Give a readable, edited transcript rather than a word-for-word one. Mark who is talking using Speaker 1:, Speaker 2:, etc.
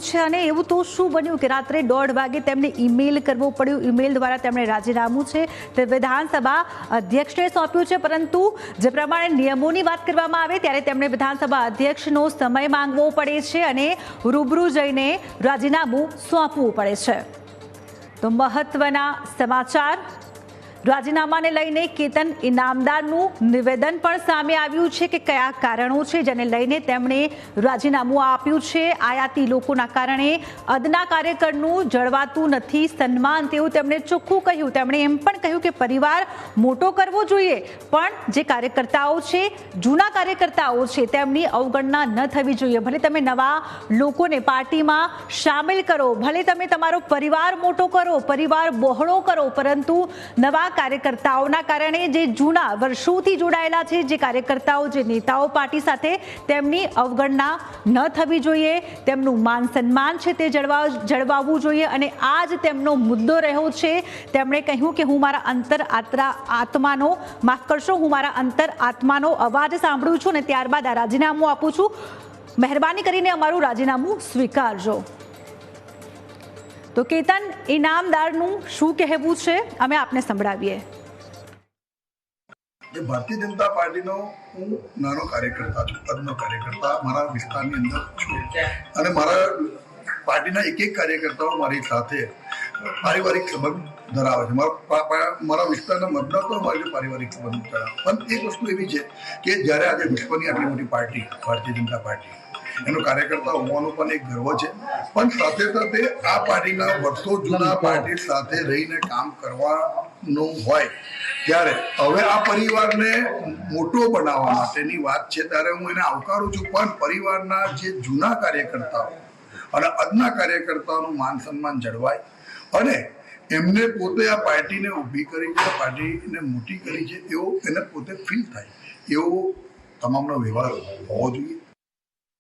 Speaker 1: આવ્યું છે અને એવું તો શું બન્યું કે રાત્રે 1:30 વાગે તેમને ઈમેલ કરવો પડ્યું। ઈમેલ દ્વારા તેમણે રાજીનામું છે તે વિધાનસભા અધ્યક્ષને સોંપ્યું છે, પરંતુ જે પ્રમાણે નિયમોની વાત કરવામાં આવે ત્યારે તેમણે વિધાનસભા અધ્યક્ષનો સમય માંગવો પડે છે અને રૂબરૂ જઈને રાજીનામું સોંપવું પડે છે। તો મહત્વના સમાચાર, રાજીનામાને લઈને કેતન ઇનામદારનું નિવેદન પણ સામે આવ્યું છે કે કયા કારણો છે જેને લઈને તેમણે રાજીનામું આપ્યું છે। આયાતી લોકોના કારણે અદના કાર્યકરનું જળવાતું નથી સન્માન, તેવું તેમણે ચોખ્ખું કહ્યું। તેમણે એમ પણ કહ્યું કે પરિવાર મોટો કરવો જોઈએ, પણ જે કાર્યકર્તાઓ છે, જૂના કાર્યકર્તાઓ છે, તેમની અવગણના ન થવી જોઈએ। ભલે તમે નવા લોકોને પાર્ટીમાં સામેલ કરો, ભલે તમે તમારો પરિવાર મોટો કરો, પરિવાર બહોળો કરો, પરંતુ નવા કાર્યકર્તાઓના કારણે જે જૂના વર્ષોથી જોડાયેલા છે, જે કાર્યકર્તાઓ, જે નેતાઓ પાર્ટી સાથે, તેમની અવગણના ન થવી જોઈએ। તેમનું માન સન્માન છે તે જળવાવું જોઈએ અને આ જ તેમનો મુદ્દો રહ્યો છે। તેમણે કહ્યું કે હું મારા આત્માનો અવાજ સાંભળું છું અને ત્યારબાદ આ રાજીનામું આપું છું। મહેરબાની કરીને અમારું રાજીનામું સ્વીકારજો। તો કેતન ઇનામદારનું શું કહેવું છે, અમે આપને સંભળાવીએ।
Speaker 2: ભારતીય જનતા પાર્ટીનો હું નાનો કાર્યકર્તા છું, પદનો કાર્યકર્તા મારા વિસ્તારની અંદર છું અને મારા પાર્ટીના એક કાર્યકર્તાઓ મારી સાથે પારિવારિક સંબંધ ધરાવે છે। મારા વિસ્તારના મતદારો મારી પારિવારિક સંબંધ ધરાવે, પણ એક વસ્તુ એવી છે કે જ્યારે આજે વિશ્વની આટલી મોટી પાર્ટી ભારતીય જનતા પાર્ટી, એનો કાર્યકર્તા હોવાનો પણ એક ગર્વ છે, પણ સાથે સાથે આ પાર્ટીના વર્ષો જૂના પાર્ટી સાથે રહીને કામ કરવાનું હોય ત્યારે હવે આ પરિવારને મોટો બનાવવા માટેની વાત છે ત્યારે હું એને આવકારું છું, પણ પરિવારના જે જૂના કાર્યકર્તાઓ અને અદના કાર્યકર્તાઓનું માન સન્માન જળવાય અને એમને પોતે આ પાર્ટીને ઊભી કરી છે, પાર્ટીને મોટી કરી છે, એવો એને પોતે ફીલ થાય, એવો તમામનો વ્યવહાર હોવો જોઈએ।